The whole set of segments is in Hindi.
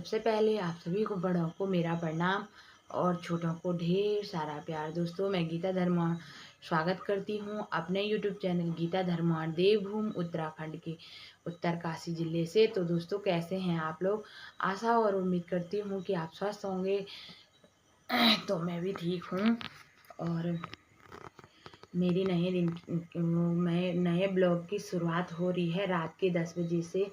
सबसे पहले आप सभी को बड़ों को मेरा प्रणाम और छोटों को ढेर सारा प्यार। दोस्तों, मैं गीता धर्माण स्वागत करती हूँ अपने यूट्यूब चैनल गीता धर्माण देवभूमि उत्तराखंड के उत्तरकाशी ज़िले से। तो दोस्तों, कैसे हैं आप लोग? आशा और उम्मीद करती हूँ कि आप स्वस्थ होंगे। तो मैं भी ठीक हूँ और मेरी नए ब्लॉग की शुरुआत हो रही है रात के 10 बजे से।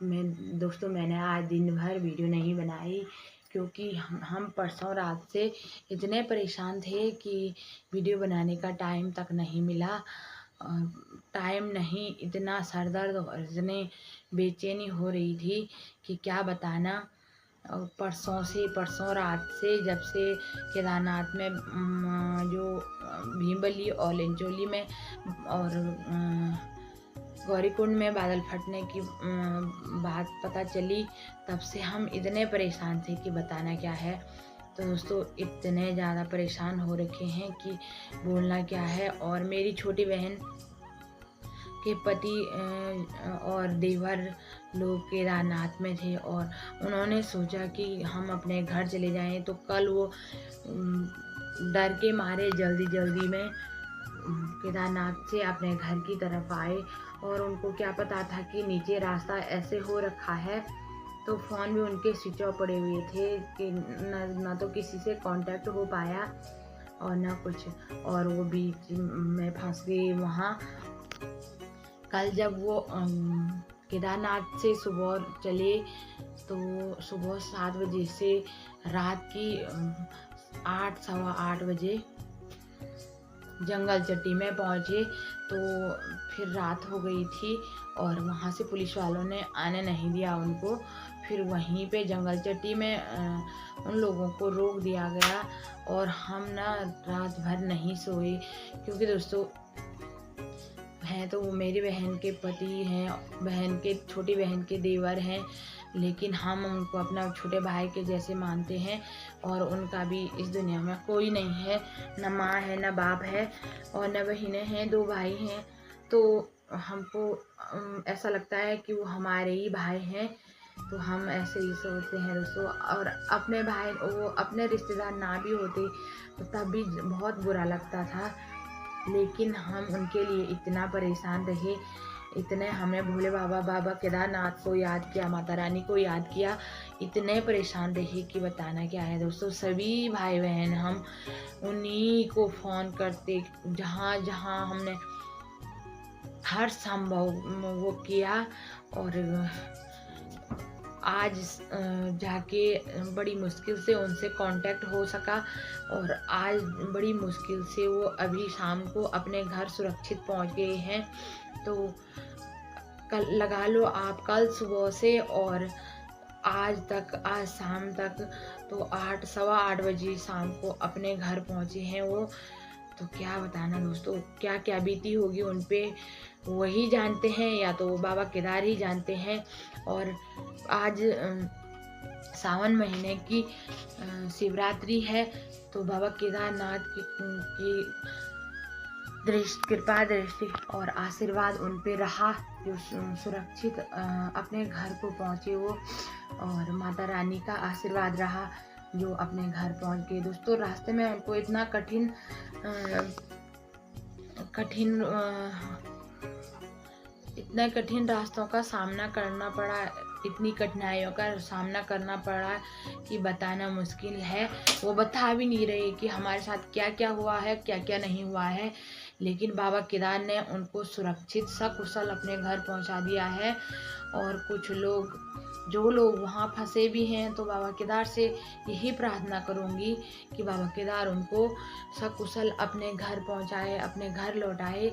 मैंने आज दिन भर वीडियो नहीं बनाई क्योंकि हम परसों रात से इतने परेशान थे कि वीडियो बनाने का टाइम तक नहीं मिला। टाइम नहीं, इतना सर दर्द और इतने बेचैनी हो रही थी कि क्या बताना। और परसों रात से जब से केदारनाथ में जो भीमबली और लिंचोली में और गौरीकुंड में बादल फटने की बात पता चली, तब से हम इतने परेशान थे कि बताना क्या है। तो दोस्तों, इतने ज़्यादा परेशान हो रखे हैं कि बोलना क्या है। और मेरी छोटी बहन के पति और देवर लोग केदारनाथ में थे और उन्होंने सोचा कि हम अपने घर चले जाएं। तो कल वो डर के मारे जल्दी में केदारनाथ से अपने घर की तरफ आए और उनको क्या पता था कि नीचे रास्ता ऐसे हो रखा है। तो फ़ोन भी उनके स्विच ऑफ पड़े हुए थे कि न तो किसी से कांटेक्ट हो पाया और न कुछ, और वो बीच में फंस गई वहाँ। कल जब वो केदारनाथ से सुबह चले तो सुबह 7 बजे से रात की 8 सवा 8 बजे जंगल चट्टी में पहुँचे। तो फिर रात हो गई थी और वहाँ से पुलिस वालों ने आने नहीं दिया उनको। फिर वहीं पे जंगल चट्टी में उन लोगों को रोक दिया गया और हम ना रात भर नहीं सोए क्योंकि दोस्तों हैं तो वो मेरी बहन के पति हैं, छोटी बहन के देवर हैं, लेकिन हम उनको अपना छोटे भाई के जैसे मानते हैं और उनका भी इस दुनिया में कोई नहीं है। न माँ है, न बाप है और न बहनें हैं, 2 भाई हैं। तो हमको ऐसा लगता है कि वो हमारे ही भाई हैं। तो हम ऐसे ही सोचते हैं दोस्तों। और अपने भाई, वो अपने रिश्तेदार ना भी होते तो तब भी बहुत बुरा लगता था, लेकिन हम उनके लिए इतना परेशान रहे। इतने हमने भोले बाबा केदारनाथ को याद किया, माता रानी को याद किया, इतने परेशान रहे कि बताना क्या है दोस्तों। सभी भाई बहन हम उन्हीं को फ़ोन करते, जहाँ हमने हर संभव वो किया। और आज जाके बड़ी मुश्किल से उनसे कांटेक्ट हो सका और आज बड़ी मुश्किल से वो अभी शाम को अपने घर सुरक्षित पहुंच गए हैं। तो कल लगा लो आप, कल सुबह से और आज शाम तक, तो 8 सवा 8 बजे शाम को अपने घर पहुंचे हैं वो। तो क्या बताना दोस्तों, क्या क्या बीती होगी उन पे वही जानते हैं, या तो बाबा केदार ही जानते हैं। और आज सावन महीने की शिवरात्रि है। तो बाबा केदारनाथ की कृपा दृष्टि और आशीर्वाद उन पे रहा, जो सुरक्षित अपने घर को पहुँचे वो, और माता रानी का आशीर्वाद रहा जो अपने घर पहुँच गए। दोस्तों, रास्ते में उनको इतना कठिन रास्तों का सामना करना पड़ा, इतनी कठिनाइयों का सामना करना पड़ा कि बताना मुश्किल है। वो बता भी नहीं रहे कि हमारे साथ क्या क्या हुआ है, क्या क्या नहीं हुआ है, लेकिन बाबा केदार ने उनको सुरक्षित सकुशल अपने घर पहुंचा दिया है। और कुछ लोग, जो लोग वहाँ फंसे भी हैं, तो बाबा केदार से यही प्रार्थना करूँगी कि बाबा केदार उनको सकुशल अपने घर पहुँचाए, अपने घर लौटाए।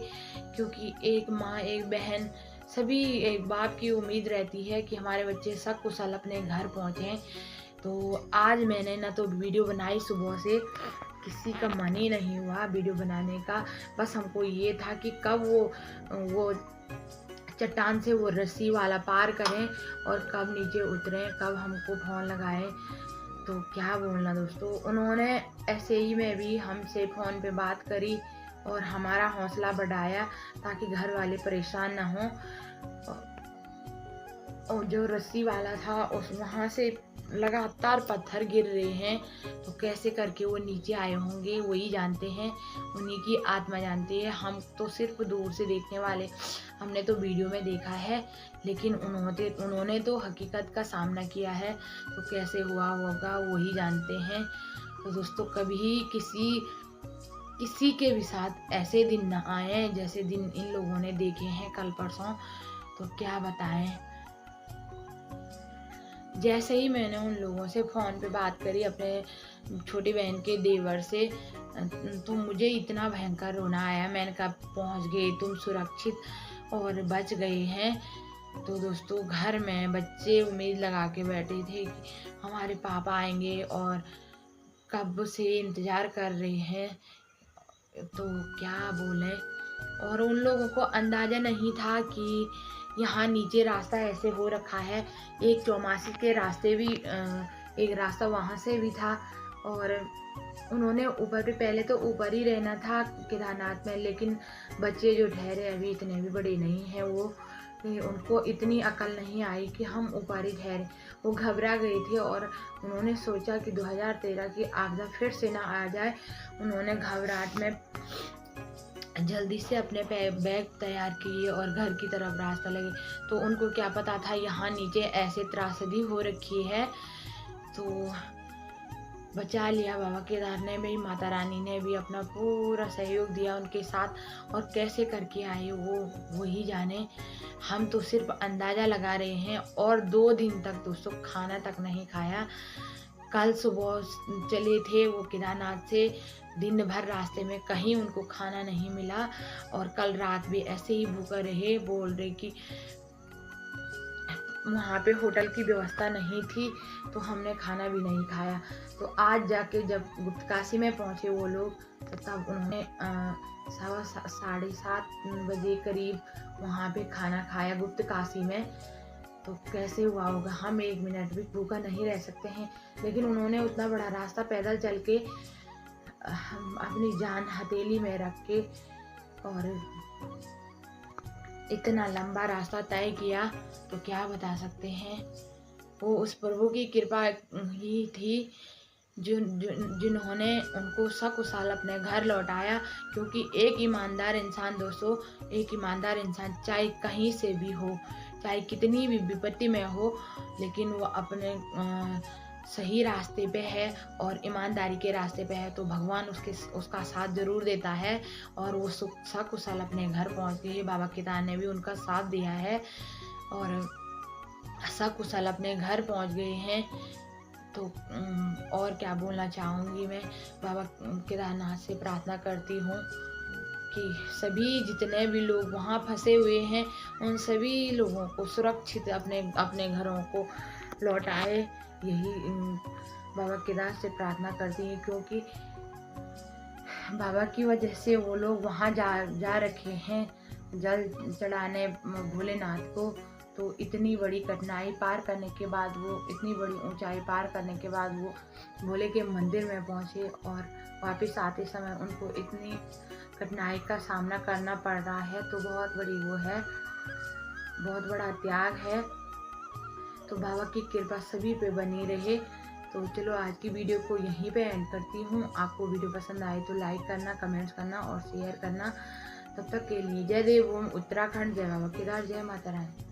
क्योंकि एक माँ, एक बहन, सभी एक बाप की उम्मीद रहती है कि हमारे बच्चे सकुशल अपने घर पहुँचें। तो आज मैंने ना तो वीडियो बनाई, सुबह से किसी का मन ही नहीं हुआ वीडियो बनाने का। बस हमको ये था कि कब वो चट्टान से वो रस्सी वाला पार करें और कब नीचे उतरें, कब हमको फ़ोन लगाएं। तो क्या बोलना दोस्तों, उन्होंने ऐसे ही में भी हमसे फ़ोन पे बात करी और हमारा हौसला बढ़ाया ताकि घर वाले परेशान ना हों। और जो रस्सी वाला था उस वहाँ से लगातार पत्थर गिर रहे हैं, तो कैसे करके वो नीचे आए होंगे वही जानते हैं, उन्हीं की आत्मा जानती है। हम तो सिर्फ दूर से देखने वाले, हमने तो वीडियो में देखा है, लेकिन उन्होंने तो हकीकत का सामना किया है, तो कैसे हुआ होगा वही जानते हैं। तो दोस्तों, कभी किसी के भी साथ ऐसे दिन न आए जैसे दिन इन लोगों ने देखे हैं कल परसों। तो क्या बताएं। जैसे ही मैंने उन लोगों से फ़ोन पे बात करी, अपने छोटी बहन के देवर से, तो मुझे इतना भयंकर रोना आया। मैंने कहा पहुंच गए तुम सुरक्षित और बच गए हैं। तो दोस्तों, घर में बच्चे उम्मीद लगा के बैठे थे कि हमारे पापा आएंगे और कब से इंतज़ार कर रहे हैं। तो क्या बोले। और उन लोगों को अंदाज़ा नहीं था कि यहाँ नीचे रास्ता ऐसे हो रखा है। एक चौमासी के रास्ते भी एक रास्ता वहाँ से भी था, और उन्होंने ऊपर भी, पहले तो ऊपर ही रहना था केदारनाथ में, लेकिन बच्चे जो ठहरे अभी इतने भी बड़े नहीं हैं, वो उनको इतनी अकल नहीं आई कि हम ऊपर ही ठहरे। वो घबरा गए थे और उन्होंने सोचा कि 2013 की आपदा फिर से ना आ जाए। उन्होंने घबराहट में जल्दी से अपने बैग तैयार किए और घर की तरफ रास्ता लगे। तो उनको क्या पता था यहाँ नीचे ऐसे त्रासदी हो रखी है। तो बचा लिया बाबा केदार ने भी, माता रानी ने भी अपना पूरा सहयोग दिया उनके साथ, और कैसे करके आए वो वही जाने। हम तो सिर्फ अंदाज़ा लगा रहे हैं। और 2 दिन तक दोस्तों खाना तक नहीं खाया। कल सुबह चले थे वो केदारनाथ से, दिन भर रास्ते में कहीं उनको खाना नहीं मिला, और कल रात भी ऐसे ही भूखा रहे। बोल रहे कि वहाँ पे होटल की व्यवस्था नहीं थी, तो हमने खाना भी नहीं खाया। तो आज जाके जब गुप्तकाशी में पहुँचे वो लोग, तो तब उन्होंने 7:30 बजे करीब वहाँ पे खाना खाया गुप्तकाशी में। तो कैसे हुआ होगा, हम 1 मिनट भी भूखा नहीं रह सकते हैं। लेकिन उन्होंने उतना बड़ा रास्ता पैदल चल के अपनी जान हथेली में रख के और इतना लंबा रास्ता तय किया, तो क्या बता सकते हैं। वो उस प्रभु की कृपा ही थी जिन्होंने उनको सकुशल अपने घर लौटाया। क्योंकि एक ईमानदार इंसान दोस्तों, एक ईमानदार इंसान चाहे कहीं से भी हो, चाहे कितनी भी विपत्ति में हो, लेकिन वो अपने सही रास्ते पे है और ईमानदारी के रास्ते पे है, तो भगवान उसका साथ जरूर देता है। और वो सकुशल अपने घर पहुंच गए। बाबा केदार ने भी उनका साथ दिया है और सकुशल अपने घर पहुंच गए हैं। तो और क्या बोलना चाहूँगी मैं, बाबा केदारनाथ से प्रार्थना करती हूँ कि सभी जितने भी लोग वहाँ फंसे हुए हैं, उन सभी लोगों को सुरक्षित अपने घरों को लौटाए। यही बाबा केदार से प्रार्थना करती हैं, क्योंकि बाबा की वजह से वो लोग वहाँ जा रखे हैं जल चढ़ाने भोलेनाथ को। तो इतनी बड़ी कठिनाई पार करने के बाद, वो इतनी बड़ी ऊंचाई पार करने के बाद वो भोले के मंदिर में पहुँचे, और वापस आते समय उनको इतनी कठिनाई का सामना करना पड़ रहा है। तो बहुत बड़ी वो है, बहुत बड़ा त्याग है। तो बाबा की कृपा सभी पे बनी रहे। तो चलो आज की वीडियो को यहीं पे एंड करती हूँ। आपको वीडियो पसंद आए तो लाइक करना, कमेंट्स करना और शेयर करना। तब तक के लिए जय देव ओम उत्तराखंड, जय बाबा केदार, जय माता रानी।